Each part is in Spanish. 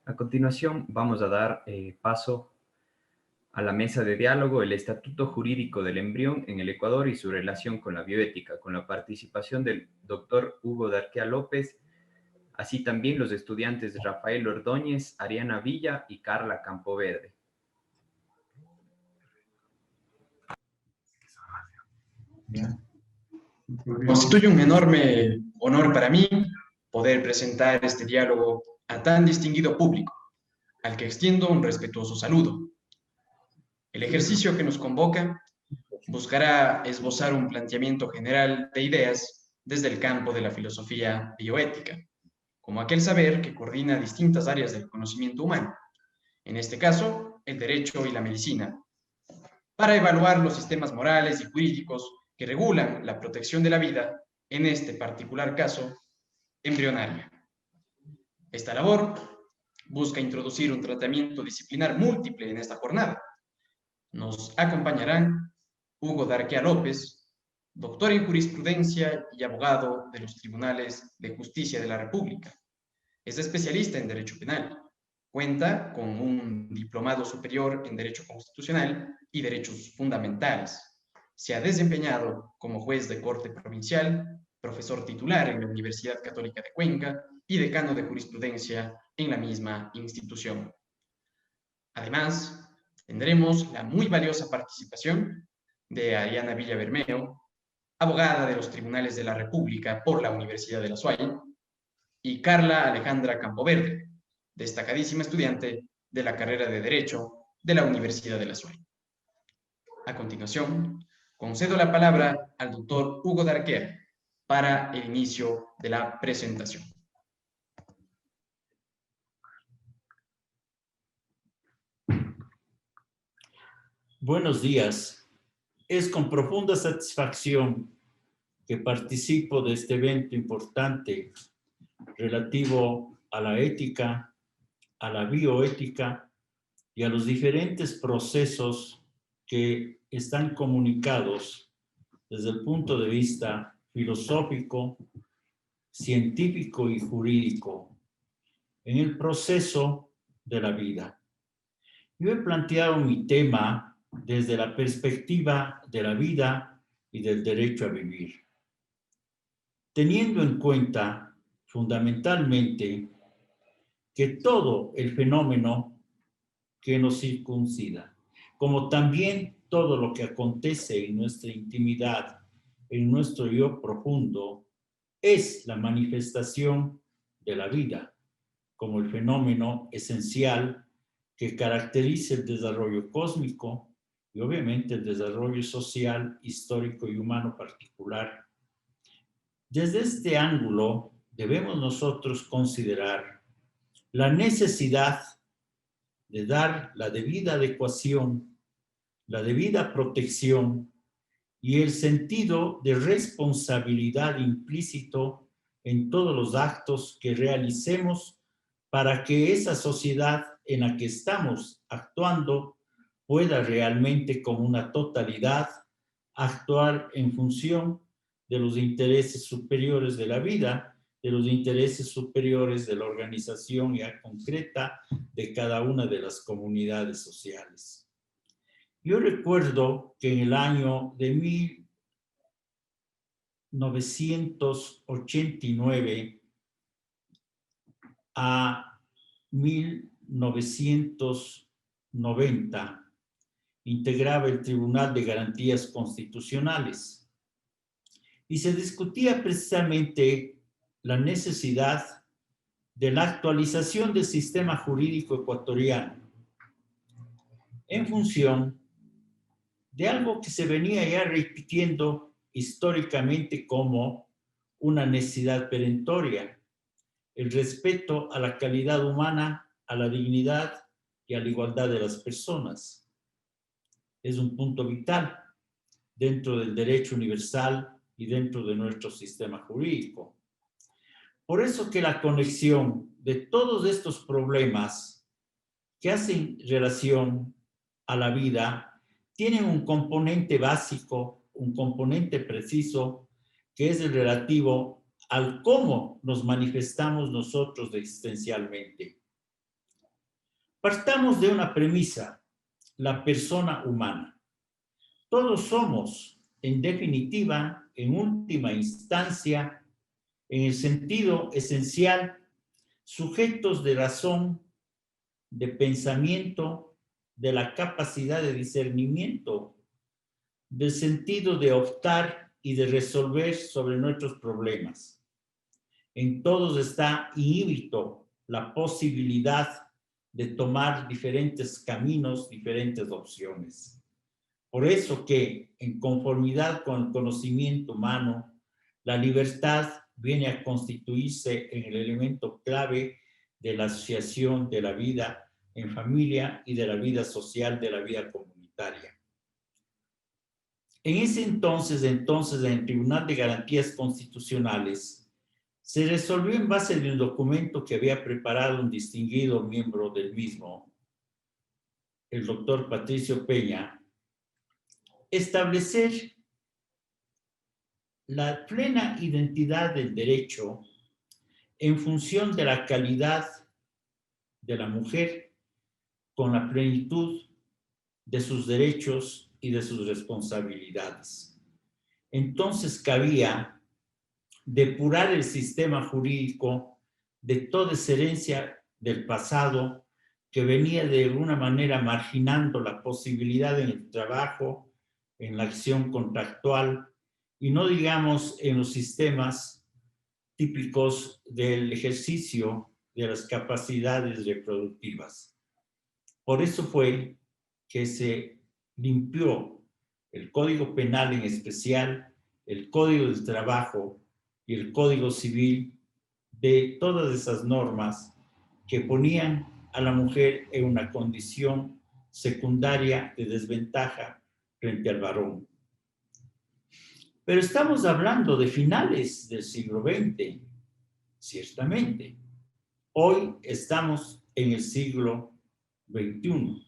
A continuación, vamos a dar paso a la mesa de diálogo, el Estatuto Jurídico del Embrión en el Ecuador y su relación con la bioética, con la participación del doctor Hugo Darquea López, así también los estudiantes Rafael Ordóñez, Ariana Villa y Carla Campoverde. Constituye un enorme honor para mí poder presentar este diálogo a tan distinguido público, al que extiendo un respetuoso saludo. El ejercicio que nos convoca buscará esbozar un planteamiento general de ideas desde el campo de la filosofía bioética, como aquel saber que coordina distintas áreas del conocimiento humano, en este caso, el derecho y la medicina, para evaluar los sistemas morales y jurídicos que regulan la protección de la vida, en este particular caso, embrionaria. Esta labor busca introducir un tratamiento disciplinar múltiple en esta jornada. Nos acompañarán Hugo Darquea López, doctor en jurisprudencia y abogado de los Tribunales de Justicia de la República. Es especialista en Derecho Penal. Cuenta con un diplomado superior en Derecho Constitucional y Derechos Fundamentales. Se ha desempeñado como juez de Corte Provincial, profesor titular en la Universidad Católica de Cuenca y decano de jurisprudencia en la misma institución. Además, tendremos la muy valiosa participación de Ariana Villa Bermeo, abogada de los Tribunales de la República por la Universidad de La Suay, y Carla Alejandra Campoverde, destacadísima estudiante de la carrera de Derecho de la Universidad de La Suay. A continuación, concedo la palabra al doctor Hugo Darquea para el inicio de la presentación. Buenos días. Es con profunda satisfacción que participo de este evento importante relativo a la ética, a la bioética y a los diferentes procesos que están comunicados desde el punto de vista filosófico, científico y jurídico en el proceso de la vida. Yo he planteado mi tema desde la perspectiva de la vida y del derecho a vivir, teniendo en cuenta fundamentalmente que todo el fenómeno que nos circuncida, como también todo lo que acontece en nuestra intimidad, en nuestro yo profundo, es la manifestación de la vida, como el fenómeno esencial que caracteriza el desarrollo cósmico y obviamente el desarrollo social, histórico y humano particular. Desde este ángulo debemos nosotros considerar la necesidad de dar la debida adecuación, la debida protección y el sentido de responsabilidad implícito en todos los actos que realicemos para que esa sociedad en la que estamos actuando pueda realmente como una totalidad actuar en función de los intereses superiores de la vida, de los intereses superiores de la organización ya concreta de cada una de las comunidades sociales. Yo recuerdo que en el año de 1989 a 1990 integraba el Tribunal de Garantías Constitucionales y se discutía precisamente la necesidad de la actualización del sistema jurídico ecuatoriano en función de algo que se venía ya repitiendo históricamente como una necesidad perentoria, el respeto a la calidad humana, a la dignidad y a la igualdad de las personas. Es un punto vital dentro del derecho universal y dentro de nuestro sistema jurídico. Por eso que la conexión de todos estos problemas que hacen relación a la vida tienen un componente básico, un componente preciso, que es el relativo al cómo nos manifestamos nosotros existencialmente. Partamos de una premisa, la persona humana. Todos somos, en definitiva, en última instancia, en el sentido esencial, sujetos de razón, de pensamiento, de la capacidad de discernimiento, del sentido de optar y de resolver sobre nuestros problemas. En todos está inhibito la posibilidad de tomar diferentes caminos, diferentes opciones. Por eso que, en conformidad con el conocimiento humano, la libertad viene a constituirse en el elemento clave de la asociación de la vida en familia y de la vida social, de la vida comunitaria. En ese entonces, en el Tribunal de Garantías Constitucionales, se resolvió en base de un documento que había preparado un distinguido miembro del mismo, el doctor Patricio Peña, establecer la plena identidad del derecho en función de la calidad de la mujer con la plenitud de sus derechos y de sus responsabilidades. Entonces cabía depurar el sistema jurídico de toda esa herencia del pasado que venía de alguna manera marginando la posibilidad en el trabajo, en la acción contractual y no digamos en los sistemas típicos del ejercicio de las capacidades reproductivas. Por eso fue que se limpió el Código Penal en especial, el Código del Trabajo y el Código Civil de todas esas normas que ponían a la mujer en una condición secundaria de desventaja frente al varón. Pero estamos hablando de finales del siglo XX, ciertamente. Hoy estamos en el siglo XXI.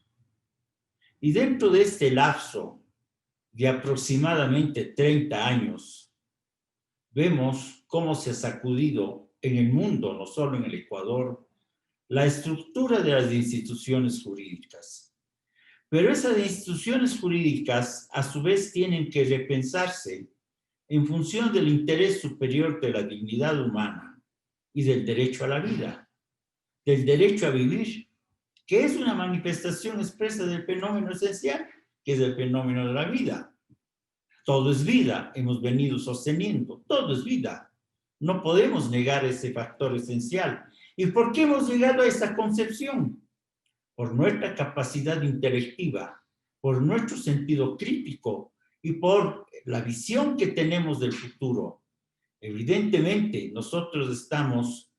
Y dentro de este lapso de aproximadamente 30 años, vemos cómo se ha sacudido en el mundo, no solo en el Ecuador, la estructura de las instituciones jurídicas. Pero esas instituciones jurídicas, a su vez, tienen que repensarse en función del interés superior de la dignidad humana y del derecho a la vida, del derecho a vivir, que es una manifestación expresa del fenómeno esencial, que es el fenómeno de la vida. Todo es vida, hemos venido sosteniendo, todo es vida. No podemos negar ese factor esencial. ¿Y por qué hemos llegado a esa concepción? Por nuestra capacidad intelectiva, por nuestro sentido crítico y por la visión que tenemos del futuro. Evidentemente, nosotros estamos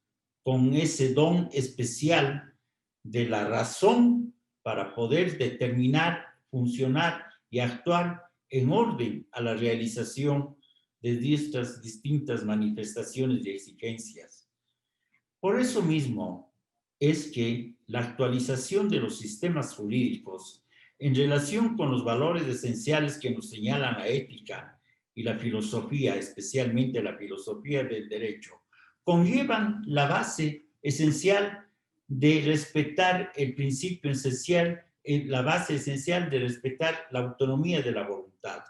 con ese don especial de la razón para poder determinar, funcionar y actuar en orden a la realización de estas distintas manifestaciones y exigencias. Por eso mismo es que la actualización de los sistemas jurídicos en relación con los valores esenciales que nos señalan la ética y la filosofía, especialmente la filosofía del derecho, conllevan la base esencial de respetar el principio esencial, la base esencial de respetar la autonomía de la voluntad.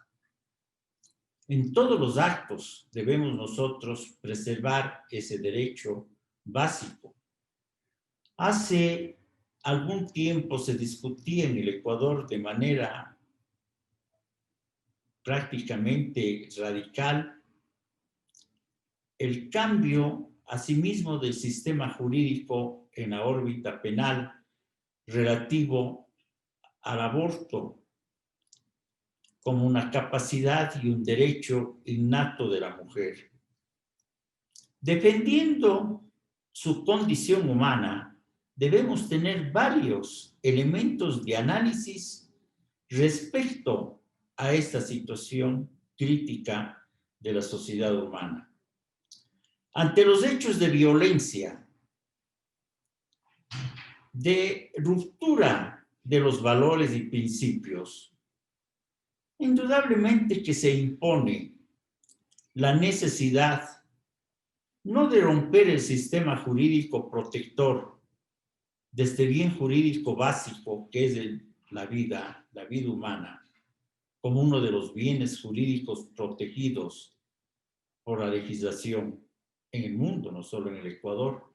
En todos los actos debemos nosotros preservar ese derecho básico. Hace algún tiempo se discutía en el Ecuador de manera prácticamente radical el cambio asimismo del sistema jurídico en la órbita penal relativo al aborto como una capacidad y un derecho innato de la mujer. Defendiendo su condición humana, debemos tener varios elementos de análisis respecto a esta situación crítica de la sociedad humana. Ante los hechos de violencia, de ruptura de los valores y principios, indudablemente que se impone la necesidad no de romper el sistema jurídico protector de este bien jurídico básico que es la vida humana, como uno de los bienes jurídicos protegidos por la legislación en el mundo, no solo en el Ecuador.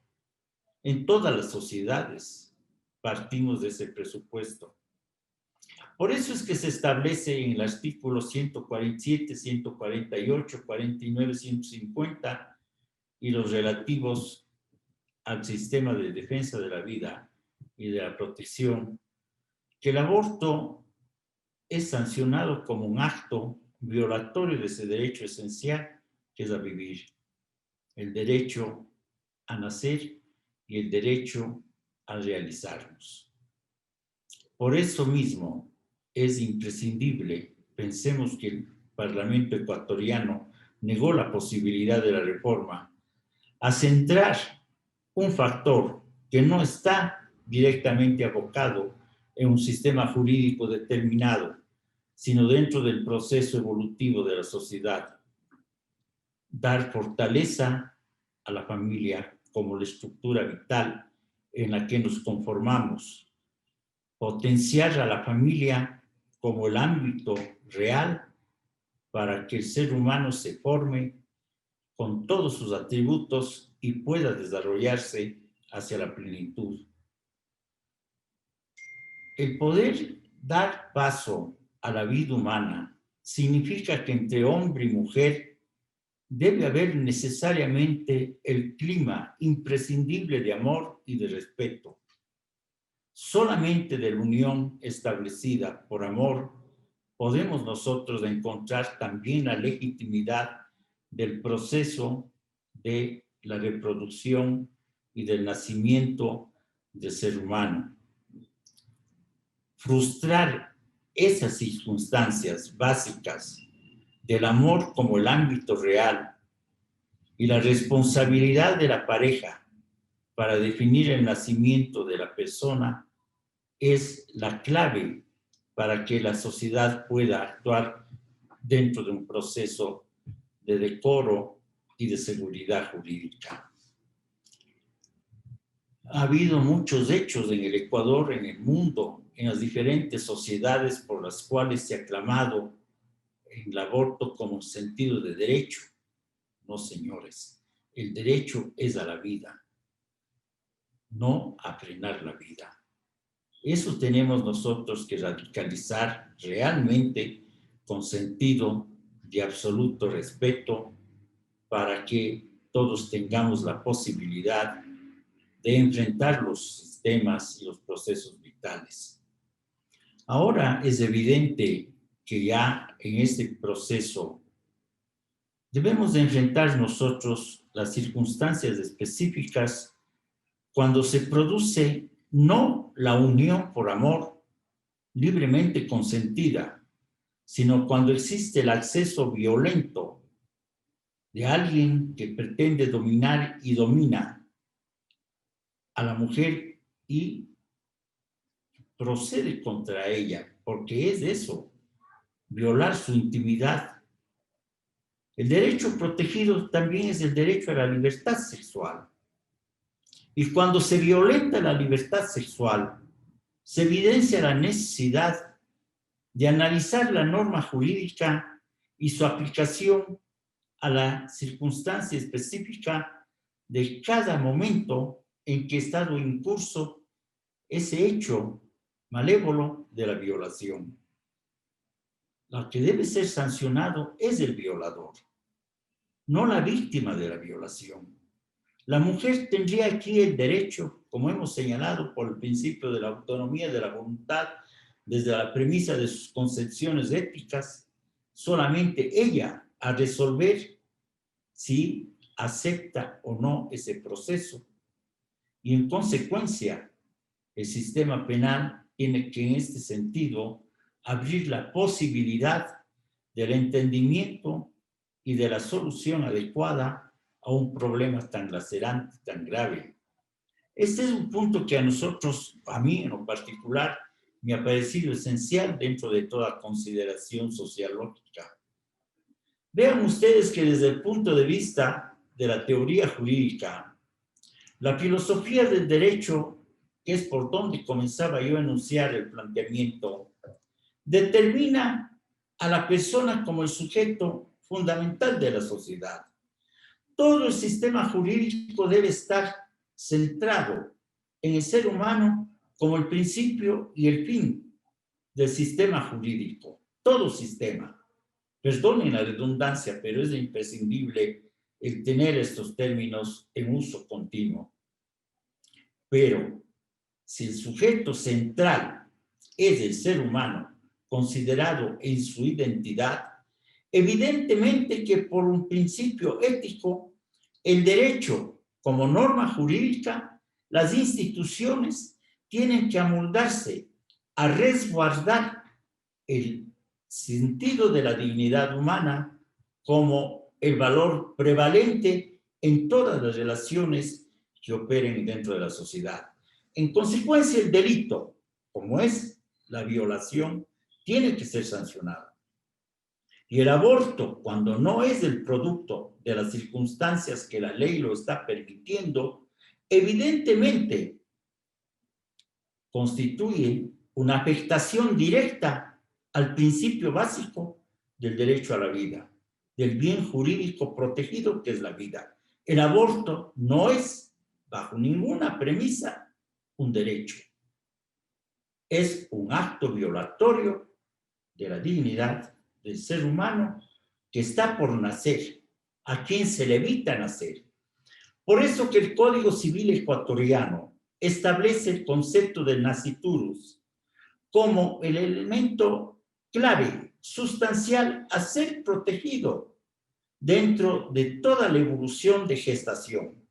En todas las sociedades partimos de ese presupuesto. Por eso es que se establece en el artículo 147, 148, 49, 150 y los relativos al sistema de defensa de la vida y de la protección, que el aborto es sancionado como un acto violatorio de ese derecho esencial que es a vivir, el derecho a nacer y el derecho a realizarnos. Por eso mismo es imprescindible, pensemos que el Parlamento ecuatoriano negó la posibilidad de la reforma, a centrar un factor que no está directamente abocado en un sistema jurídico determinado, sino dentro del proceso evolutivo de la sociedad. Dar fortaleza a la familia como la estructura vital en la que nos conformamos. Potenciar a la familia como el ámbito real para que el ser humano se forme con todos sus atributos y pueda desarrollarse hacia la plenitud. El poder dar paso a la vida humana significa que entre hombre y mujer debe haber necesariamente el clima imprescindible de amor y de respeto. Solamente de la unión establecida por amor podemos nosotros encontrar también la legitimidad del proceso de la reproducción y del nacimiento del ser humano. Frustrar esas circunstancias básicas del amor como el ámbito real y la responsabilidad de la pareja para definir el nacimiento de la persona es la clave para que la sociedad pueda actuar dentro de un proceso de decoro y de seguridad jurídica. Ha habido muchos hechos en el Ecuador, en el mundo, en las diferentes sociedades por las cuales se ha clamado el aborto como sentido de derecho. No, señores, el derecho es a la vida, no a frenar la vida. Eso tenemos nosotros que radicalizar realmente con sentido de absoluto respeto para que todos tengamos la posibilidad de enfrentar los sistemas y los procesos vitales. Ahora es evidente que ya en este proceso debemos de enfrentar nosotros las circunstancias específicas cuando se produce no la unión por amor libremente consentida, sino cuando existe el acceso violento de alguien que pretende dominar y domina a la mujer y procede contra ella, porque es eso, violar su intimidad. El derecho protegido también es el derecho a la libertad sexual. Y cuando se violenta la libertad sexual, se evidencia la necesidad de analizar la norma jurídica y su aplicación a la circunstancia específica de cada momento en que ha estado en curso ese hecho malévolo de la violación. Lo que debe ser sancionado es el violador, no la víctima de la violación. La mujer tendría aquí el derecho, como hemos señalado por el principio de la autonomía de la voluntad, desde la premisa de sus concepciones éticas, solamente ella a resolver si acepta o no ese proceso. Y en consecuencia, el sistema penal tiene que en este sentido abrir la posibilidad del entendimiento y de la solución adecuada a un problema tan lacerante, tan grave. Este es un punto que a nosotros, a mí en lo particular, me ha parecido esencial dentro de toda consideración sociológica. Vean ustedes que desde el punto de vista de la teoría jurídica, la filosofía del derecho que es por donde comenzaba yo a enunciar el planteamiento, determina a la persona como el sujeto fundamental de la sociedad. Todo el sistema jurídico debe estar centrado en el ser humano como el principio y el fin del sistema jurídico. Todo sistema. Perdonen la redundancia, pero es imprescindible el tener estos términos en uso continuo. Pero si el sujeto central es el ser humano, considerado en su identidad, evidentemente que por un principio ético, el derecho como norma jurídica, las instituciones tienen que amoldarse a resguardar el sentido de la dignidad humana como el valor prevalente en todas las relaciones que operen dentro de la sociedad. En consecuencia, el delito, como es la violación, tiene que ser sancionado. Y el aborto, cuando no es el producto de las circunstancias que la ley lo está permitiendo, evidentemente constituye una afectación directa al principio básico del derecho a la vida, del bien jurídico protegido que es la vida. El aborto no es, bajo ninguna premisa, un derecho. Es un acto violatorio de la dignidad del ser humano que está por nacer, a quien se le evita nacer. Por eso que el Código Civil ecuatoriano establece el concepto del nasciturus como el elemento clave, sustancial a ser protegido dentro de toda la evolución de gestación.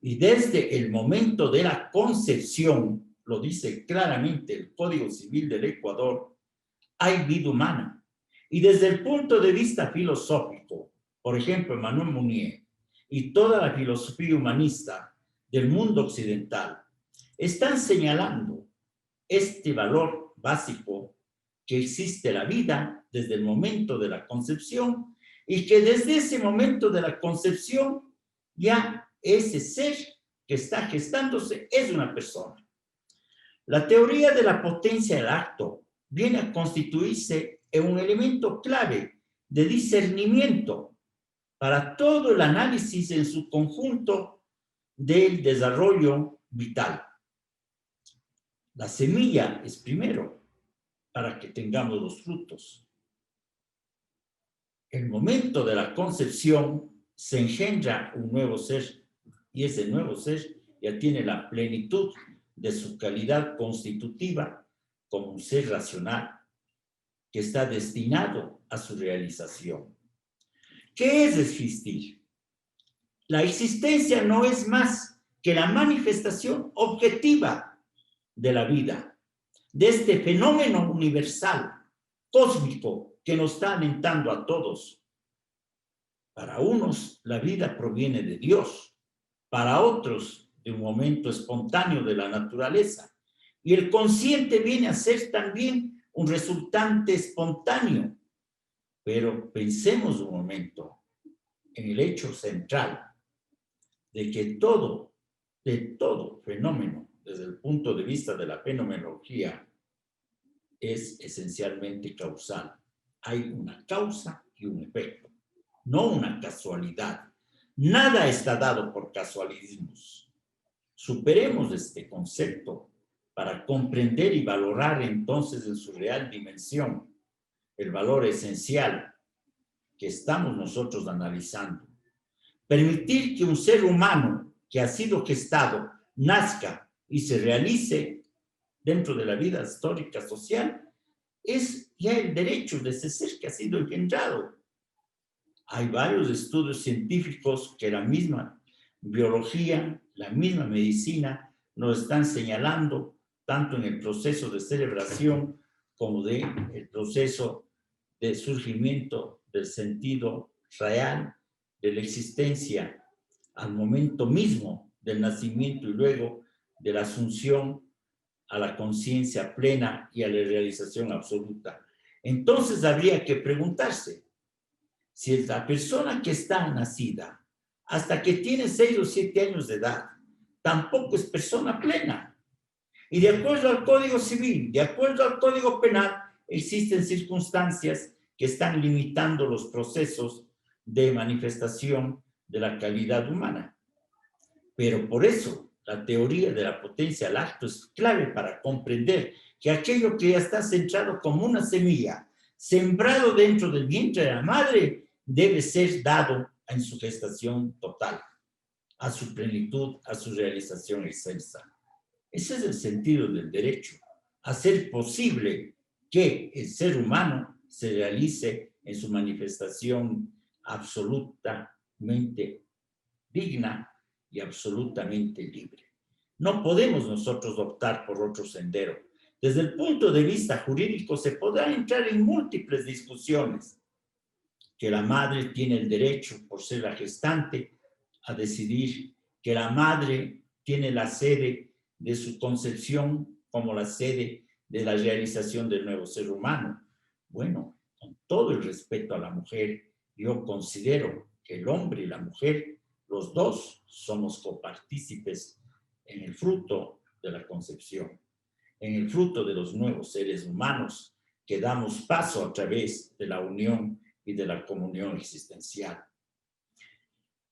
Y desde el momento de la concepción, lo dice claramente el Código Civil del Ecuador, hay vida humana. Y desde el punto de vista filosófico, por ejemplo, Emmanuel Mounier y toda la filosofía humanista del mundo occidental están señalando este valor básico que existe la vida desde el momento de la concepción y que desde ese momento de la concepción ya ese ser que está gestándose es una persona. La teoría de la potencia del acto viene a constituirse en un elemento clave de discernimiento para todo el análisis en su conjunto del desarrollo vital. La semilla es primero para que tengamos los frutos. El momento de la concepción se engendra un nuevo ser y ese nuevo ser ya tiene la plenitud de su calidad constitutiva como un ser racional que está destinado a su realización. ¿Qué es existir? La existencia no es más que la manifestación objetiva de la vida, de este fenómeno universal, cósmico, que nos está alentando a todos. Para unos, la vida proviene de Dios, para otros, de un momento espontáneo de la naturaleza. Y el consciente viene a ser también un resultante espontáneo. Pero pensemos un momento en el hecho central de que todo fenómeno, desde el punto de vista de la fenomenología, es esencialmente causal. Hay una causa y un efecto, no una casualidad. Nada está dado por casualismos. Superemos este concepto para comprender y valorar entonces en su real dimensión el valor esencial que estamos nosotros analizando. Permitir que un ser humano que ha sido gestado nazca y se realice dentro de la vida histórica social es ya el derecho de ese ser que ha sido engendrado. Hay varios estudios científicos que la misma biología, la misma medicina nos están señalando, tanto en el proceso de celebración como de el proceso de surgimiento del sentido real de la existencia al momento mismo del nacimiento y luego de la asunción a la conciencia plena y a la realización absoluta. Entonces habría que preguntarse si la persona que está nacida hasta que tiene 6 o 7 años de edad tampoco es persona plena. Y de acuerdo al Código Civil, de acuerdo al Código Penal, existen circunstancias que están limitando los procesos de manifestación de la calidad humana. Pero por eso, la teoría de la potencia al acto es clave para comprender que aquello que ya está centrado como una semilla, sembrado dentro del vientre de la madre, debe ser dado en su gestación total, a su plenitud, a su realización excelsa. Ese es el sentido del derecho, hacer posible que el ser humano se realice en su manifestación absolutamente digna y absolutamente libre. No podemos nosotros optar por otro sendero. Desde el punto de vista jurídico se podrá entrar en múltiples discusiones. Que la madre tiene el derecho, por ser la gestante, a decidir, que la madre tiene la sede de su concepción como la sede de la realización del nuevo ser humano. Bueno, con todo el respeto a la mujer, yo considero que el hombre y la mujer, los dos, somos copartícipes en el fruto de la concepción, en el fruto de los nuevos seres humanos que damos paso a través de la unión y de la comunión existencial.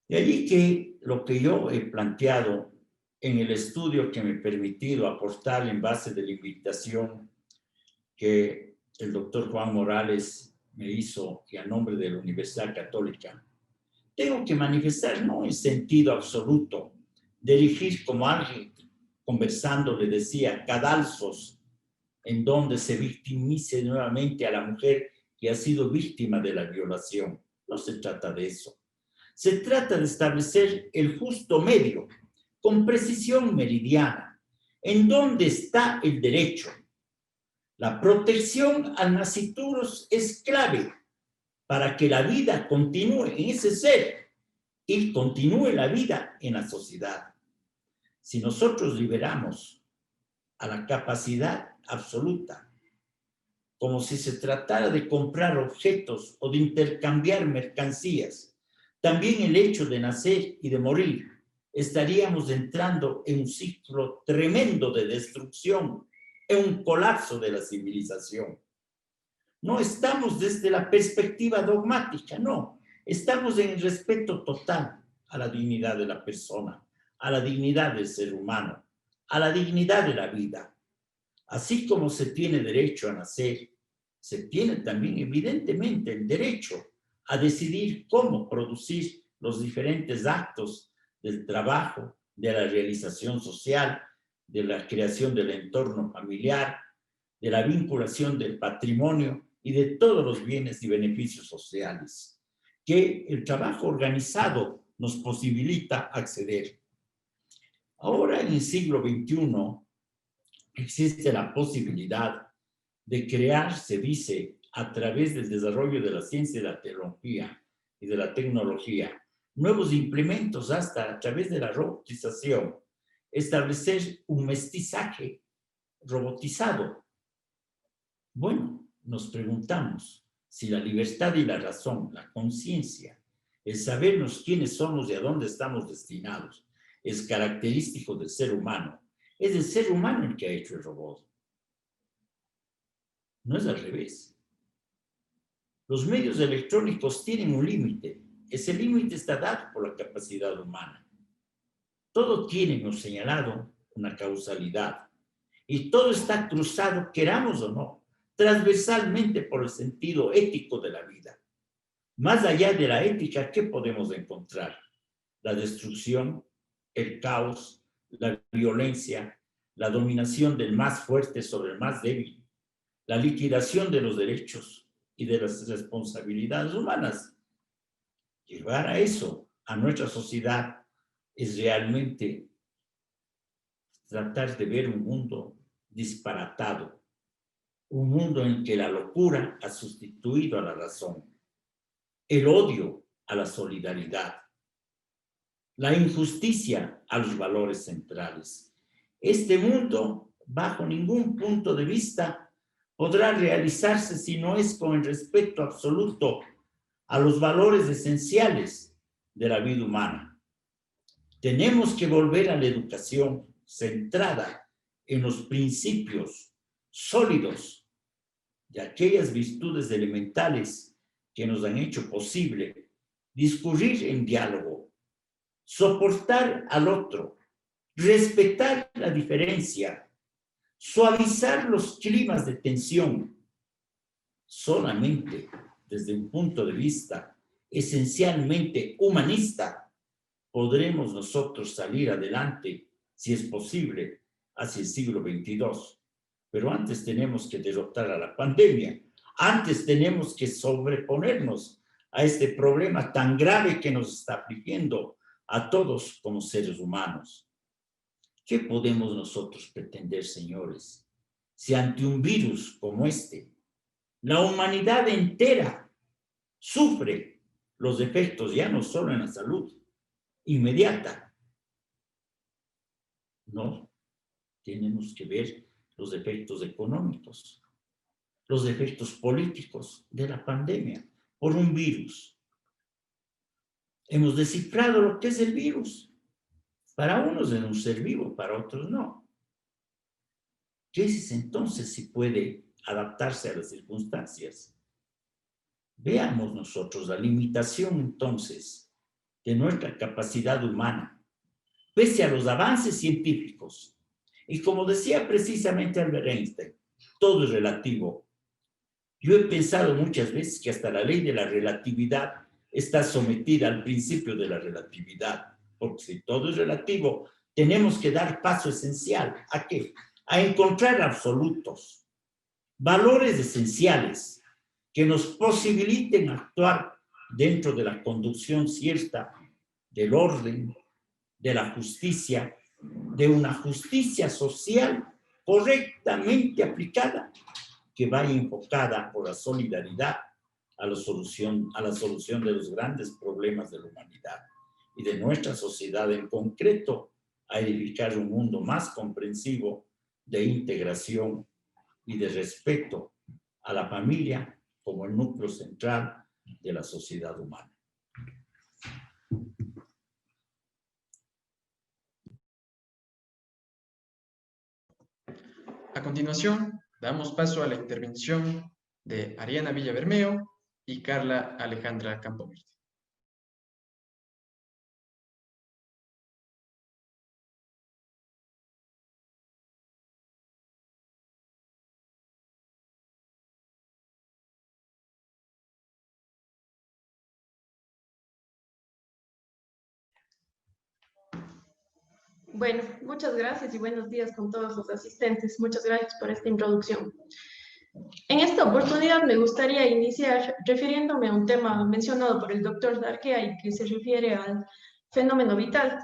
De allí que lo que yo he planteado en el estudio que me he permitido aportar en base de la invitación que el doctor Juan Morales me hizo y a nombre de la Universidad Católica, tengo que manifestar no en sentido absoluto, dirigir como alguien conversando le decía, cadalzos, en donde se victimice nuevamente a la mujer que ha sido víctima de la violación. No se trata de eso. Se trata de establecer el justo medio, con precisión meridiana, en donde está el derecho. La protección al nasciturus es clave para que la vida continúe en ese ser y continúe la vida en la sociedad. Si nosotros liberamos a la capacidad absoluta, como si se tratara de comprar objetos o de intercambiar mercancías, también el hecho de nacer y de morir, estaríamos entrando en un ciclo tremendo de destrucción, en un colapso de la civilización. No estamos desde la perspectiva dogmática, no. Estamos en el respeto total a la dignidad de la persona, a la dignidad del ser humano, a la dignidad de la vida. Así como se tiene derecho a nacer, se tiene también evidentemente el derecho a decidir cómo producir los diferentes actos del trabajo, de la realización social, de la creación del entorno familiar, de la vinculación del patrimonio y de todos los bienes y beneficios sociales que el trabajo organizado nos posibilita acceder. Ahora en el siglo XXI existe la posibilidad de crear, se dice, a través del desarrollo de la ciencia y la tecnología y de la tecnología, nuevos implementos hasta a través de la robotización, establecer un mestizaje robotizado. Bueno, nos preguntamos si la libertad y la razón, la conciencia, el sabernos quiénes somos y a dónde estamos destinados, es característico del ser humano. Es el ser humano el que ha hecho el robot. No es al revés. Los medios electrónicos tienen un límite. Ese límite está dado por la capacidad humana. Todo tiene, hemos señalado, una causalidad. Y todo está cruzado, queramos o no, transversalmente por el sentido ético de la vida. Más allá de la ética, ¿qué podemos encontrar? La destrucción, el caos, la violencia, la dominación del más fuerte sobre el más débil, la liquidación de los derechos y de las responsabilidades humanas. Llevar a eso, a nuestra sociedad, es realmente tratar de ver un mundo disparatado, un mundo en que la locura ha sustituido a la razón, el odio a la solidaridad, la injusticia a los valores centrales. Este mundo, bajo ningún punto de vista, podrá realizarse si no es con el respeto absoluto a los valores esenciales de la vida humana. Tenemos que volver a la educación centrada en los principios sólidos de aquellas virtudes elementales que nos han hecho posible discurrir en diálogo, soportar al otro, respetar la diferencia, suavizar los climas de tensión, solamente desde un punto de vista esencialmente humanista, podremos nosotros salir adelante, si es posible, hacia el siglo XXII. Pero antes tenemos que derrotar a la pandemia. Antes tenemos que sobreponernos a este problema tan grave que nos está afligiendo a todos como seres humanos. ¿Qué podemos nosotros pretender, señores, si ante un virus como este, la humanidad entera sufre los efectos ya no solo en la salud inmediata? No, tenemos que ver los efectos económicos, los efectos políticos de la pandemia por un virus. Hemos descifrado lo que es el virus. Para unos es un ser vivo, para otros no. ¿Qué es entonces si puede adaptarse a las circunstancias? Veamos nosotros la limitación entonces de nuestra capacidad humana, pese a los avances científicos. Y como decía precisamente Albert Einstein, todo es relativo. Yo he pensado muchas veces que hasta la ley de la relatividad está sometida al principio de la relatividad, porque si todo es relativo, tenemos que dar paso esencial. ¿A qué? A encontrar absolutos, valores esenciales que nos posibiliten actuar dentro de la conducción cierta del orden, de la justicia, de una justicia social correctamente aplicada, que vaya enfocada por la solidaridad a la solución de los grandes problemas de la humanidad y de nuestra sociedad en concreto, a edificar un mundo más comprensivo, de integración y de respeto a la familia como el núcleo central de la sociedad humana. A continuación, damos paso a la intervención de Ariana Villabermeo y Carla Alejandra Campoverde. Bueno, muchas gracias y buenos días con todos los asistentes. Muchas gracias por esta introducción. En esta oportunidad me gustaría iniciar refiriéndome a un tema mencionado por el doctor Darquea y que se refiere al fenómeno vital.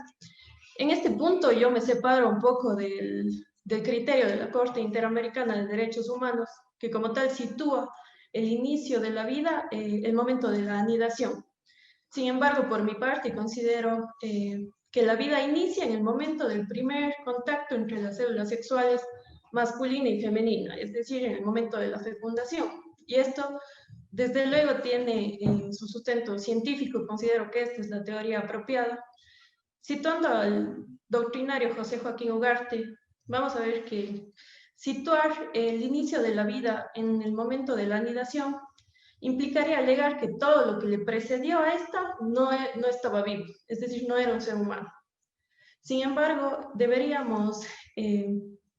En este punto yo me separo un poco del criterio de la Corte Interamericana de Derechos Humanos, que como tal sitúa el inicio de la vida, el momento de la anidación. Sin embargo, por mi parte, considero que la vida inicia en el momento del primer contacto entre las células sexuales masculina y femenina, es decir, en el momento de la fecundación. Y esto, desde luego, tiene en su sustento científico, considero que esta es la teoría apropiada. Citando al doctrinario José Joaquín Ugarte, vamos a ver que situar el inicio de la vida en el momento de la anidación implicaría alegar que todo lo que le precedió a esta no estaba vivo, es decir, no era un ser humano. Sin embargo, deberíamos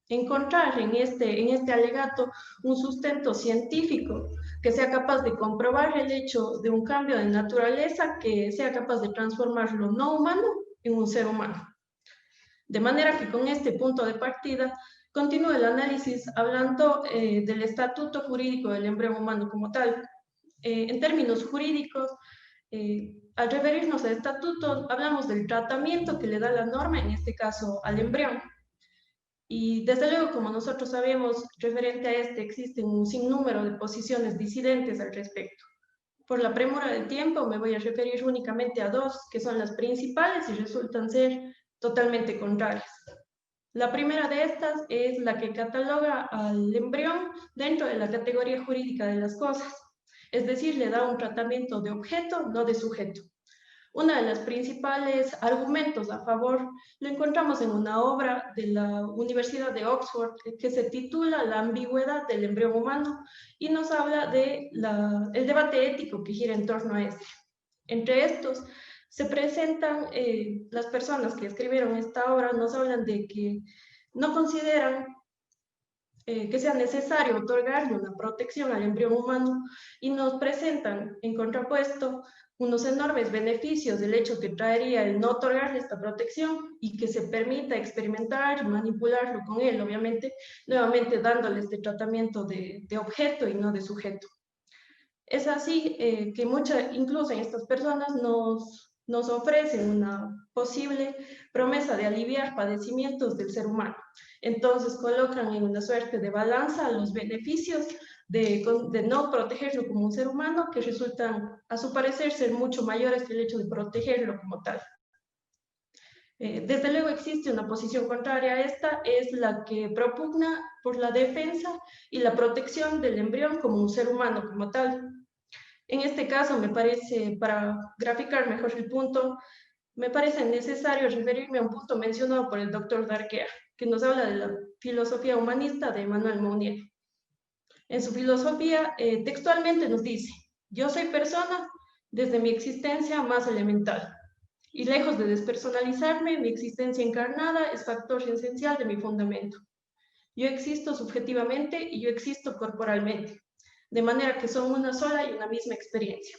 encontrar en este alegato un sustento científico que sea capaz de comprobar el hecho de un cambio de naturaleza que sea capaz de transformar lo no humano en un ser humano. De manera que con este punto de partida continúe el análisis hablando del estatuto jurídico del embrión humano como tal. En términos jurídicos, al referirnos al estatuto, hablamos del tratamiento que le da la norma, en este caso al embrión. Y desde luego, como nosotros sabemos, referente a este existen un sinnúmero de posiciones disidentes al respecto. Por la premura del tiempo me voy a referir únicamente a dos, que son las principales y resultan ser totalmente contrarias. La primera de estas es la que cataloga al embrión dentro de la categoría jurídica de las cosas. Es decir, le da un tratamiento de objeto, no de sujeto. Uno de los principales argumentos a favor lo encontramos en una obra de la Universidad de Oxford que se titula La ambigüedad del embrión humano y nos habla de el debate ético que gira en torno a este. Entre estos se presentan las personas que escribieron esta obra, nos hablan de que no consideran que sea necesario otorgarle una protección al embrión humano y nos presentan en contrapuesto unos enormes beneficios del hecho que traería el no otorgarle esta protección y que se permita experimentar y manipularlo con él, obviamente, nuevamente dándole este tratamiento de objeto y no de sujeto. Es así que incluso en estas personas nos ofrecen una posible promesa de aliviar padecimientos del ser humano. Entonces colocan en una suerte de balanza los beneficios de no protegerlo como un ser humano, que resultan, a su parecer, ser mucho mayores que el hecho de protegerlo como tal. Desde luego existe una posición contraria a esta, es la que propugna por la defensa y la protección del embrión como un ser humano como tal. En este caso, me parece, para graficar mejor el punto, me parece necesario referirme a un punto mencionado por el doctor Darquea, que nos habla de la filosofía humanista de Emmanuel Mounier. En su filosofía, textualmente nos dice: yo soy persona desde mi existencia más elemental, y lejos de despersonalizarme, mi existencia encarnada es factor esencial de mi fundamento. Yo existo subjetivamente y yo existo corporalmente, de manera que son una sola y una misma experiencia.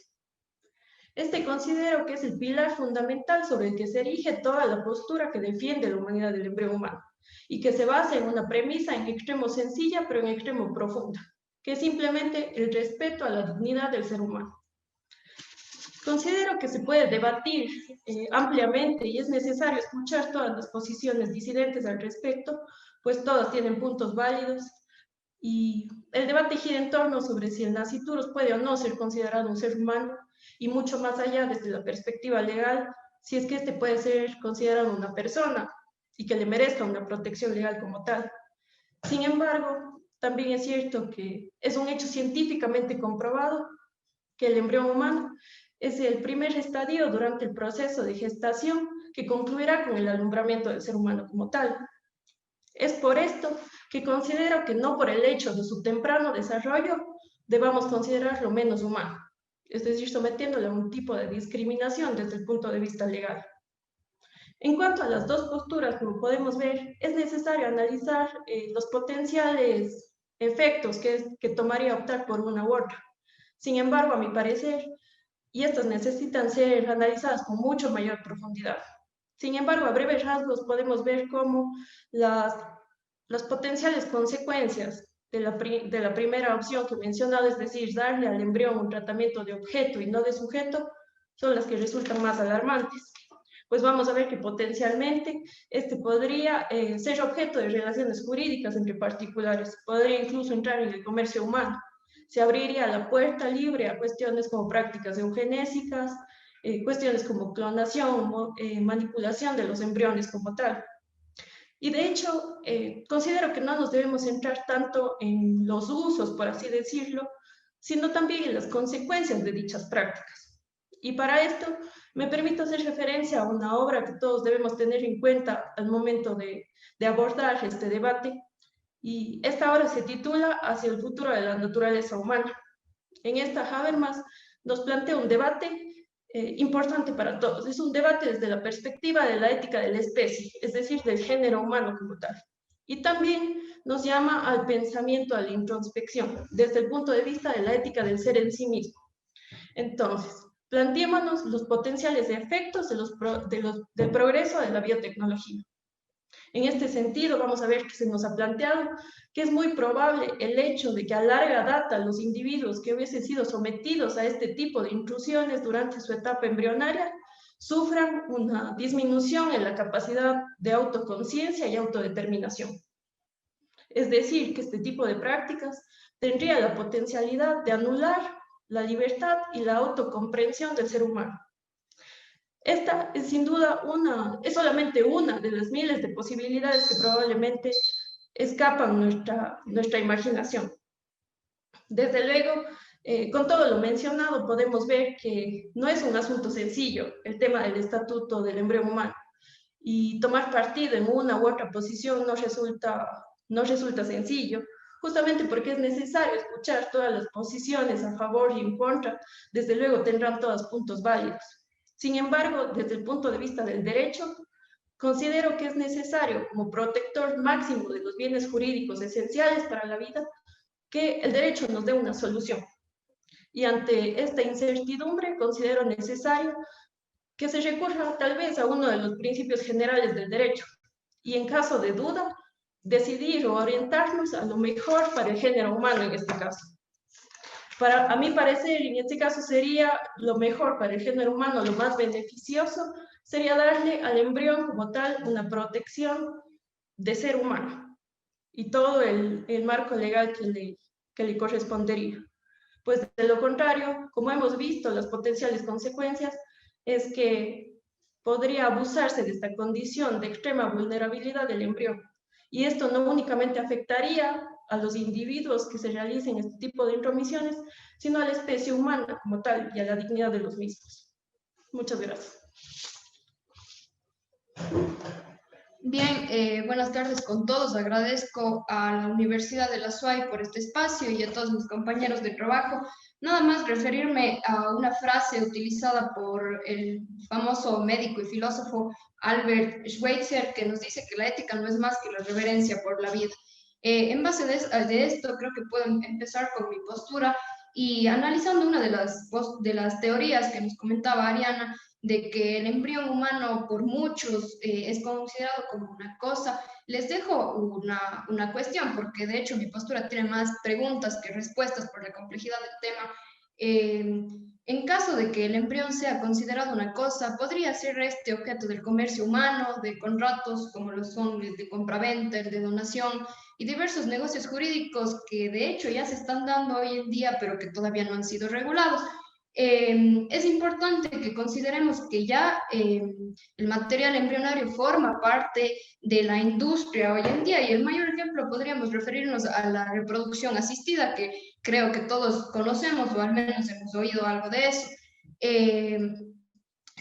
Considero que es el pilar fundamental sobre el que se erige toda la postura que defiende la humanidad del embrión humano y que se basa en una premisa en extremo sencilla pero en extremo profunda, que es simplemente el respeto a la dignidad del ser humano. Considero que se puede debatir ampliamente y es necesario escuchar todas las posiciones disidentes al respecto, pues todas tienen puntos válidos. Y el debate gira en torno sobre si el nasciturus puede o no ser considerado un ser humano, y mucho más allá desde la perspectiva legal, si es que este puede ser considerado una persona y que le merezca una protección legal como tal. Sin embargo, también es cierto que es un hecho científicamente comprobado que el embrión humano es el primer estadio durante el proceso de gestación que concluirá con el alumbramiento del ser humano como tal. Es por esto que considero que no por el hecho de su temprano desarrollo debamos considerarlo menos humano, es decir, sometiéndolo a un tipo de discriminación desde el punto de vista legal. En cuanto a las dos posturas, como podemos ver, es necesario analizar los potenciales efectos que tomaría optar por una u otra. Sin embargo, a mi parecer, y estas necesitan ser analizadas con mucho mayor profundidad. Sin embargo, a breves rasgos podemos ver cómo las potenciales consecuencias de la primera opción que he mencionado, es decir, darle al embrión un tratamiento de objeto y no de sujeto, son las que resultan más alarmantes. Pues vamos a ver que potencialmente podría ser objeto de relaciones jurídicas entre particulares, podría incluso entrar en el comercio humano. Se abriría la puerta libre a cuestiones como prácticas eugenésicas, cuestiones como clonación, manipulación de los embriones como tal. Y de hecho, considero que no nos debemos centrar tanto en los usos, por así decirlo, sino también en las consecuencias de dichas prácticas. Y para esto, me permito hacer referencia a una obra que todos debemos tener en cuenta al momento de abordar este debate. Y esta obra se titula Hacia el futuro de la naturaleza humana. En esta, Habermas nos plantea un debate importante para todos. Es un debate desde la perspectiva de la ética de la especie, es decir, del género humano como tal. Y también nos llama al pensamiento, a la introspección, desde el punto de vista de la ética del ser en sí mismo. Entonces, planteémonos los potenciales efectos del progreso de la biotecnología. En este sentido, vamos a ver que se nos ha planteado que es muy probable el hecho de que a larga data los individuos que hubiesen sido sometidos a este tipo de intrusiones durante su etapa embrionaria sufran una disminución en la capacidad de autoconciencia y autodeterminación. Es decir, que este tipo de prácticas tendría la potencialidad de anular la libertad y la autocomprensión del ser humano. Esta es sin duda es solamente una de las miles de posibilidades que probablemente escapan nuestra imaginación. Desde luego, Con todo lo mencionado, podemos ver que no es un asunto sencillo el tema del estatuto del embrión humano, y tomar partido en una u otra posición no resulta sencillo, justamente porque es necesario escuchar todas las posiciones a favor y en contra. Desde luego tendrán todos puntos válidos. Sin embargo, desde el punto de vista del derecho, considero que es necesario, como protector máximo de los bienes jurídicos esenciales para la vida, que el derecho nos dé una solución. Y ante esta incertidumbre, considero necesario que se recurra tal vez a uno de los principios generales del derecho, y en caso de duda, decidir o orientarnos a lo mejor para el género humano en este caso. A mi parecer, en este caso sería lo mejor para el género humano, lo más beneficioso, sería darle al embrión como tal una protección de ser humano y todo el marco legal que le correspondería. Pues de lo contrario, como hemos visto, las potenciales consecuencias es que podría abusarse de esta condición de extrema vulnerabilidad del embrión. Y esto no únicamente afectaría a los individuos que se realicen este tipo de intromisiones, sino a la especie humana como tal y a la dignidad de los mismos. Muchas gracias. Bien, buenas tardes con todos. Agradezco a la Universidad de la SUAY por este espacio y a todos mis compañeros de trabajo. Nada más referirme a una frase utilizada por el famoso médico y filósofo Albert Schweitzer, que nos dice que la ética no es más que la reverencia por la vida. En base de esto, creo que puedo empezar con mi postura y analizando una de las teorías que nos comentaba Ariana, de que el embrión humano por muchos es considerado como una cosa. Les dejo una cuestión, porque de hecho mi postura tiene más preguntas que respuestas por la complejidad del tema. En caso de que el embrión sea considerado una cosa, ¿podría ser este objeto del comercio humano, de contratos como lo son el de compraventa, el de donación y diversos negocios jurídicos que de hecho ya se están dando hoy en día, pero que todavía no han sido regulados? Es importante que consideremos que ya el material embrionario forma parte de la industria hoy en día, y el mayor ejemplo podríamos referirnos a la reproducción asistida, que creo que todos conocemos o al menos hemos oído algo de eso.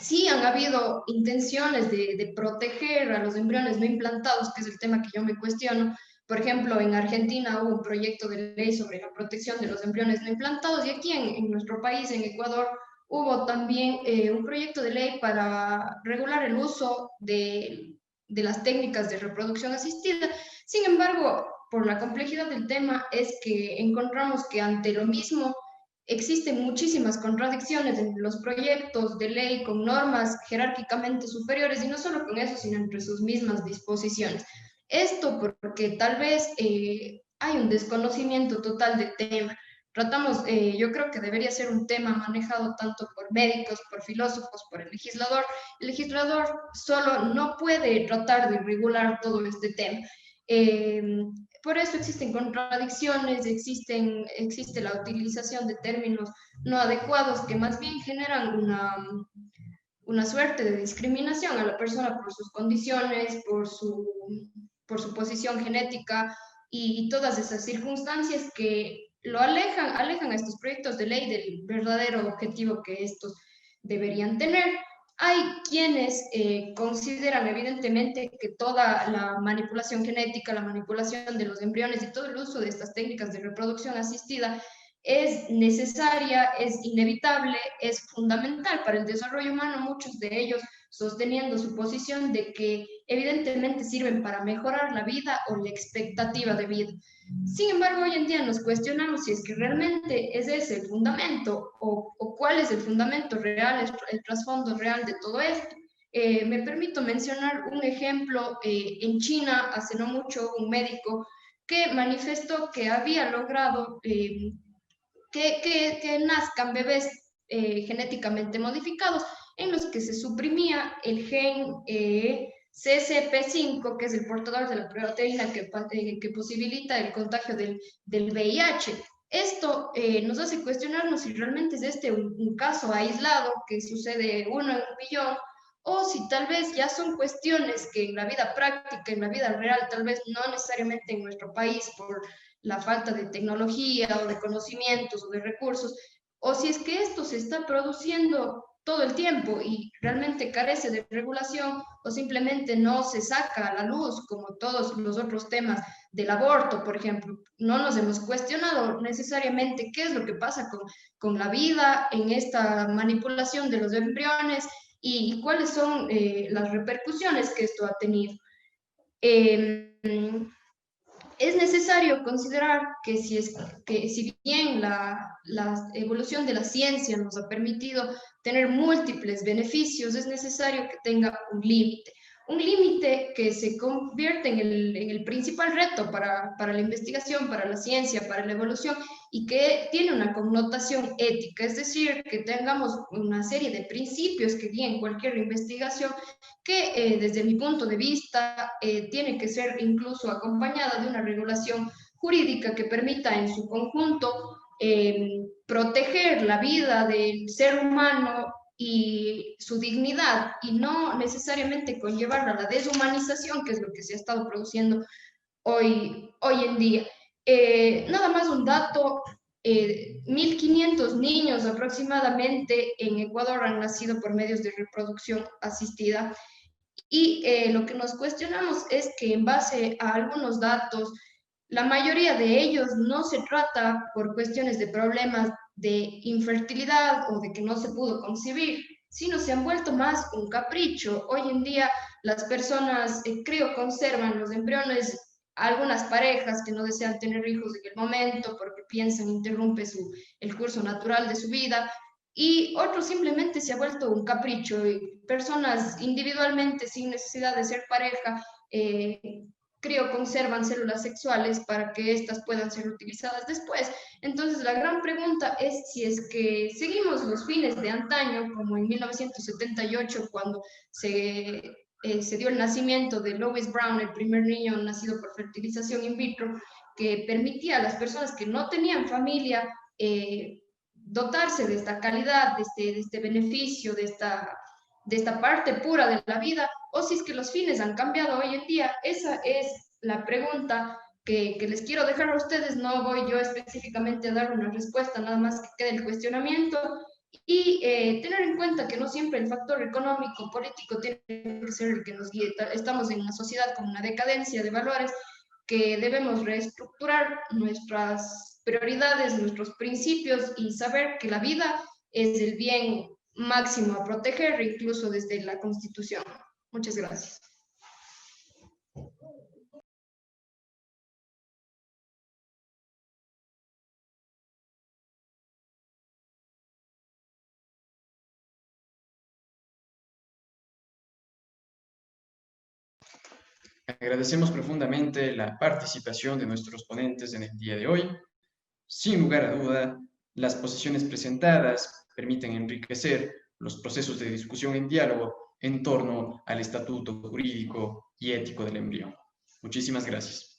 Sí han habido intenciones de proteger a los embriones no implantados, que es el tema que yo me cuestiono. Por ejemplo, en Argentina hubo un proyecto de ley sobre la protección de los embriones no implantados, y aquí en nuestro país, en Ecuador, hubo también un proyecto de ley para regular el uso de las técnicas de reproducción asistida. Sin embargo, por la complejidad del tema, es que encontramos que ante lo mismo existen muchísimas contradicciones en los proyectos de ley con normas jerárquicamente superiores, y no solo con eso, sino entre sus mismas disposiciones. Esto porque tal vez hay un desconocimiento total del tema. Yo creo que debería ser un tema manejado tanto por médicos, por filósofos, por el legislador. El legislador solo no puede tratar de regular todo este tema. Por eso existen contradicciones, existe la utilización de términos no adecuados que más bien generan una suerte de discriminación a la persona por sus condiciones, por su posición genética y todas esas circunstancias que lo alejan a estos proyectos de ley del verdadero objetivo que estos deberían tener. Hay quienes consideran evidentemente que toda la manipulación genética, la manipulación de los embriones y todo el uso de estas técnicas de reproducción asistida es necesaria, es inevitable, es fundamental para el desarrollo humano, muchos de ellos sosteniendo su posición de que evidentemente sirven para mejorar la vida o la expectativa de vida. Sin embargo, hoy en día nos cuestionamos si es que realmente es ese el fundamento o cuál es el fundamento real, el trasfondo real de todo esto. Me permito mencionar un ejemplo. En China, hace no mucho, un médico que manifestó que había logrado que nazcan bebés genéticamente modificados en los que se suprimía el gen CCP5, que es el portador de la proteína que posibilita el contagio del VIH. Esto nos hace cuestionarnos si realmente es este un caso aislado que sucede 1 en 1.000.000, o si tal vez ya son cuestiones que en la vida práctica, en la vida real, tal vez no necesariamente en nuestro país por la falta de tecnología o de conocimientos o de recursos, o si es que esto se está produciendo todo el tiempo y realmente carece de regulación o simplemente no se saca a la luz como todos los otros temas del aborto, por ejemplo. No nos hemos cuestionado necesariamente qué es lo que pasa con la vida en esta manipulación de los embriones y cuáles son las repercusiones que esto ha tenido. Es necesario considerar que si bien la evolución de la ciencia nos ha permitido tener múltiples beneficios, es necesario que tenga un límite que se convierte en el principal reto para la investigación, para la ciencia, para la evolución, y que tiene una connotación ética, es decir, que tengamos una serie de principios que guíen cualquier investigación que desde mi punto de vista tiene que ser incluso acompañada de una regulación jurídica que permita en su conjunto proteger la vida del ser humano y su dignidad, y no necesariamente conllevarla a la deshumanización, que es lo que se ha estado produciendo hoy en día. Nada más un dato, 1.500 niños aproximadamente en Ecuador han nacido por medios de reproducción asistida, y lo que nos cuestionamos es que en base a algunos datos, la mayoría de ellos no se trata por cuestiones de problemas de infertilidad o de que no se pudo concebir, sino se han vuelto más un capricho. Hoy en día las personas, conservan los embriones, algunas parejas que no desean tener hijos en el momento porque piensan interrumpe el curso natural de su vida, y otro simplemente se ha vuelto un capricho. Personas individualmente, sin necesidad de ser pareja, conservan células sexuales para que éstas puedan ser utilizadas después. Entonces, la gran pregunta es si es que seguimos los fines de antaño, como en 1978, cuando se dio el nacimiento de Louis Brown, el primer niño nacido por fertilización in vitro, que permitía a las personas que no tenían familia dotarse de esta calidad, de este beneficio, de esta parte pura de la vida, o si es que los fines han cambiado hoy en día. Esa es la pregunta que les quiero dejar a ustedes. No voy yo específicamente a dar una respuesta, nada más que quede el cuestionamiento, y tener en cuenta que no siempre el factor económico, político tiene que ser el que nos guíe. Estamos en una sociedad con una decadencia de valores que debemos reestructurar nuestras prioridades, nuestros principios, y saber que la vida es el bien máximo a proteger, incluso desde la Constitución. Muchas gracias. Agradecemos profundamente la participación de nuestros ponentes en el día de hoy. Sin lugar a duda, las posiciones presentadas permiten enriquecer los procesos de discusión en diálogo en torno al estatuto jurídico y ético del embrión. Muchísimas gracias.